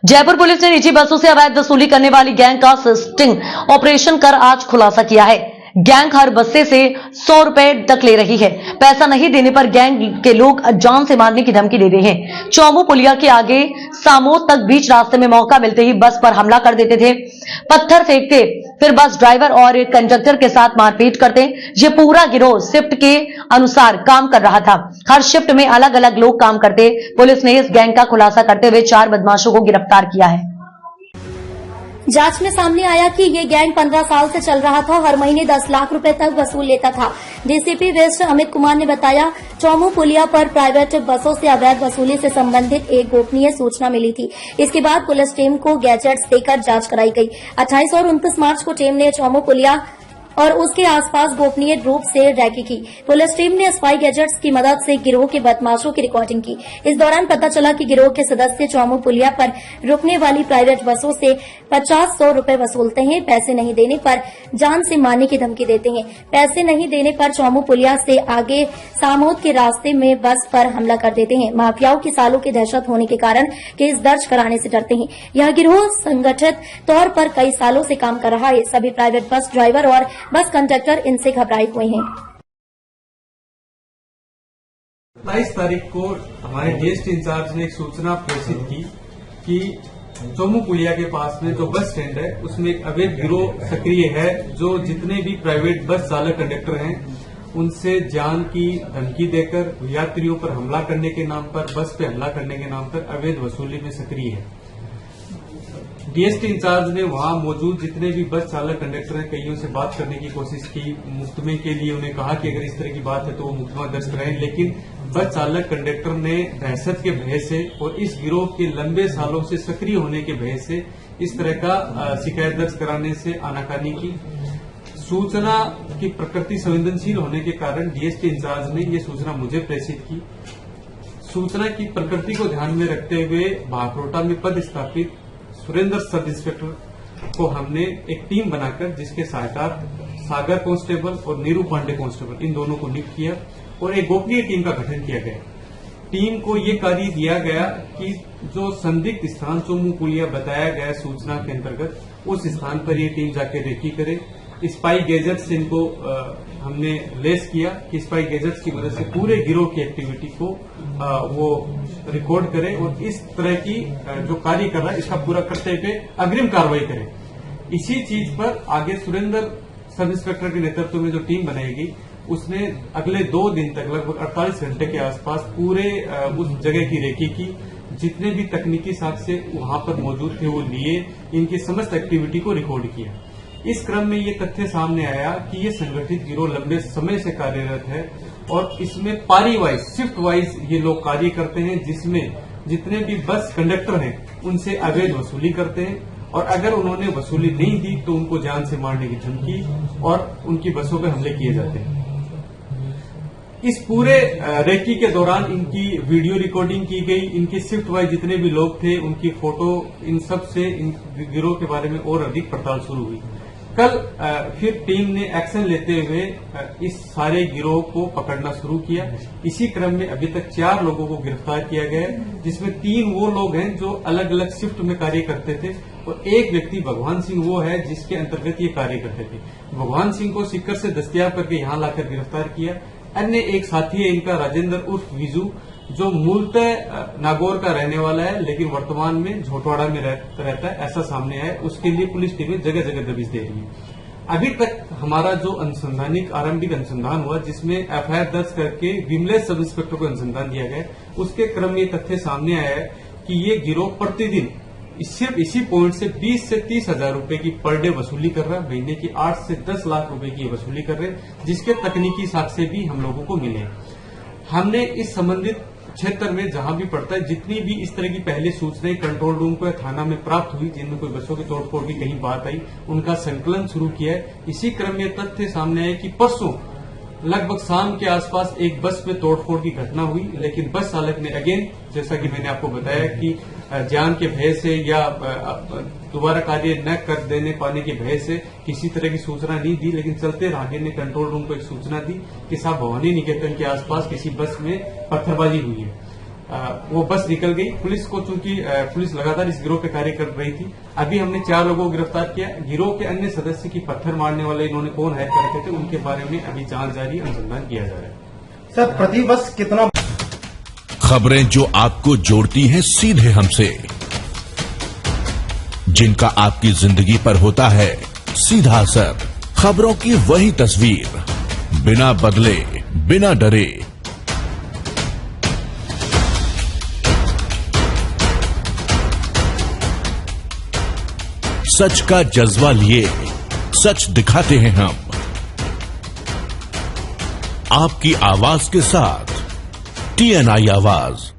Jaipur police ने निजी बसों से अवैध वसूली करने वाली गैंग का स्टिंग ऑपरेशन कर आज खुलासा किया है। गैंग हर बस्से से 100 रुपए तक ले रही है। पैसा नहीं देने पर गैंग के लोग जान से मारने की धमकी दे रहे हैं। चौमू पुलिया के आगे सामोद तक बीच रास्ते में मौका मिलते ही बस पर हमला कर देते थे, पत्थर फेंकते, फिर बस ड्राइवर और कंडक्टर के साथ मारपीट करते। ये पूरा गिरोह शिफ्ट के अनुसार काम कर रहा था। हर शिफ्ट में अलग अलग लोग काम करते। पुलिस ने इस गैंग का खुलासा करते हुए 4 बदमाशों को गिरफ्तार किया है। जांच में सामने आया कि ये गैंग 15 साल से चल रहा था। हर महीने 10 लाख रुपए तक वसूल लेता था। डीसीपी वेस्ट अमित कुमार ने बताया, चौमू पुलिया पर प्राइवेट बसों से अवैध वसूली से संबंधित एक गोपनीय सूचना मिली थी। इसके बाद पुलिस टीम को गैजेट्स देकर जांच कराई गई। 28 और 29 मार्च को टीम ने चौमू पुलिया और उसके आसपास गोपनीय रूप से रैकी की। पुलिस टीम ने स्पाई गैजेट्स की मदद से गिरोह के बदमाशों की रिकॉर्डिंग की। इस दौरान पता चला कि गिरोह के सदस्य चौमू पुलिया पर रुकने वाली प्राइवेट बसों से 50-100 रुपए वसूलते हैं। पैसे नहीं देने पर जान से मारने की धमकी देते हैं। पैसे नहीं देने पर चौमू पुलिया से आगे सामोद के रास्ते में बस पर हमला कर देते हैं। माफियाओं की सालों की दहशत होने के कारण केस दर्ज कराने से डरते हैं। यह गिरोह संगठित तौर पर कई सालों से काम कर रहा है। सभी प्राइवेट बस ड्राइवर और बस कंडक्टर इनसे घबराए हुए हैं। 22 तारीख को हमारे डीएसटी इंचार्ज ने एक सूचना प्रेषित की कि चौमू पुलिया के पास में जो बस स्टैंड है उसमें एक अवैध गिरोह सक्रिय है, जो जितने भी प्राइवेट बस चालक कंडक्टर हैं उनसे जान की धमकी देकर यात्रियों पर हमला करने के नाम पर, बस पे हमला करने के नाम पर अवैध वसूली में सक्रिय है। डीएसटी इंचार्ज ने वहां मौजूद जितने भी बस चालक कंडक्टर हैं कईयों से बात करने की कोशिश की। मुकदमे के लिए उन्हें कहा कि अगर इस तरह की बात है तो वो मुकदमा दर्ज कराएं, लेकिन बस चालक कंडक्टर ने दहशत के भय से और इस गिरोह के लंबे सालों से सक्रिय होने के भय से इस तरह का शिकायत दर्ज कराने से आनाकानी की। सूचना की प्रकृति संवेदनशील होने के कारण डीएसटी इंचार्ज ने ये सूचना मुझे प्रेषित की। सूचना की प्रकृति को ध्यान में रखते हुए भाखरोटा में पदस्थापित सुरेंद्र सब इंस्पेक्टर को हमने एक टीम बनाकर, जिसके सहायकार सागर कांस्टेबल और नीरू पांडे कांस्टेबल, इन दोनों को नियुक्त किया और एक गोपनीय टीम का गठन किया गया। टीम को ये कार्य दिया गया कि जो संदिग्ध स्थान चौमू पुलिया बताया गया सूचना के अंतर्गत, उस स्थान पर ये टीम जाके रेकी करे। स्पाई गैजेट्स इनको हमने लेस किया कि स्पाई गैजेट्स की मदद से पूरे गिरोह की एक्टिविटी को वो रिकॉर्ड करे और इस तरह की जो कार्य कर रहा है इसका पूरा करते हुए अग्रिम कार्रवाई करे। इसी चीज पर आगे सुरेंद्र सब इंस्पेक्टर के नेतृत्व में जो टीम बनाएगी उसने अगले 2 दिन तक लगभग 48 घंटे के आसपास पूरे उस जगह की रेकी की। जितने भी तकनीकी साक्ष्य वहां पर मौजूद थे वो लिए, इनकी समस्त एक्टिविटी को रिकॉर्ड किया। इस क्रम में ये तथ्य सामने आया कि ये संगठित गिरोह लंबे समय से कार्यरत है और इसमें पारी वाइज, शिफ्ट वाइज ये लोग कार्य करते हैं, जिसमें जितने भी बस कंडक्टर हैं उनसे अवैध वसूली करते हैं और अगर उन्होंने वसूली नहीं दी तो उनको जान से मारने की धमकी और उनकी बसों पर हमले किए जाते हैं। इस पूरे रेकी के दौरान इनकी वीडियो रिकॉर्डिंग की गई। इनके शिफ्ट वाइज जितने भी लोग थे उनकी फोटो, इन सब से इन गिरोह के बारे में और अधिक पड़ताल शुरू हुई। कल फिर टीम ने एक्शन लेते हुए इस सारे गिरोह को पकड़ना शुरू किया। इसी क्रम में अभी तक 4 लोगों को गिरफ्तार किया गया है, जिसमें 3 वो लोग हैं जो अलग अलग शिफ्ट में कार्य करते थे और एक व्यक्ति भगवान सिंह वो है जिसके अंतर्गत ये कार्य करते थे। भगवान सिंह को सीकर से दस्तयाब करके यहां लाकर गिरफ्तार किया। अन्य एक साथी है इनका राजेंद्र उर्फ विजू, जो मूलतः नागौर का रहने वाला है लेकिन वर्तमान में झोटवाड़ा में रहता है, ऐसा सामने आया। उसके लिए पुलिस टीमें जगह जगह दबिश दे रही है। अभी तक हमारा जो आरंभिक अनुसंधान हुआ, जिसमें एफआईआर दर्ज करके विमलेश सब इंस्पेक्टर को अनुसंधान दिया गया, उसके क्रम में तथ्य सामने आया है कि ये गिरोह प्रतिदिन सिर्फ इसी पॉइंट से 20 से 30 हजार रुपए की पर डे वसूली कर रहा है। महीने की 8 से 10 लाख रुपए की वसूली कर रहे हैं, जिसके तकनीकी साक्ष्य भी हम लोगों को मिले। हमने इस संबंधित क्षेत्र में जहां भी पड़ता है, जितनी भी इस तरह की पहले सूचनाएं कंट्रोल रूम को या थाना में प्राप्त हुई, जिनमें कोई बसों की तोड़फोड़ की कहीं बात आई, उनका संकलन शुरू किया है। इसी क्रम में तथ्य सामने आया कि परसों लगभग शाम के आसपास एक बस में तोड़फोड़ की घटना हुई, लेकिन बस चालक ने अगेन, जैसा कि मैंने आपको बताया कि जान के भय से या दोबारा कार्य न कर देने पाने के भय से किसी तरह की सूचना नहीं दी, लेकिन चलते राहगीर ने कंट्रोल रूम को एक सूचना दी कि साहब भवानी निकेतन के आसपास किसी बस में पत्थरबाजी हुई है। वो बस निकल गई। पुलिस को चूंकि पुलिस लगातार इस गिरोह पे कार्य कर रही थी, अभी हमने 4 लोगों को गिरफ्तार किया। गिरोह के अन्य सदस्य की पत्थर मारने वाले इन्होंने कौन हायर कर रखे थे, उनके बारे में अभी जांच जारी, अनुसंधान किया जा रहा है। सर, प्रतिवर्ष कितना? खबरें जो आपको जोड़ती हैं सीधे हमसे, जिनका आपकी जिंदगी पर होता है सीधा असर, खबरों की वही तस्वीर, बिना बदले बिना डरे। सच का जज्बा लिए सच दिखाते हैं हम, आपकी आवाज के साथ TNI आवाज।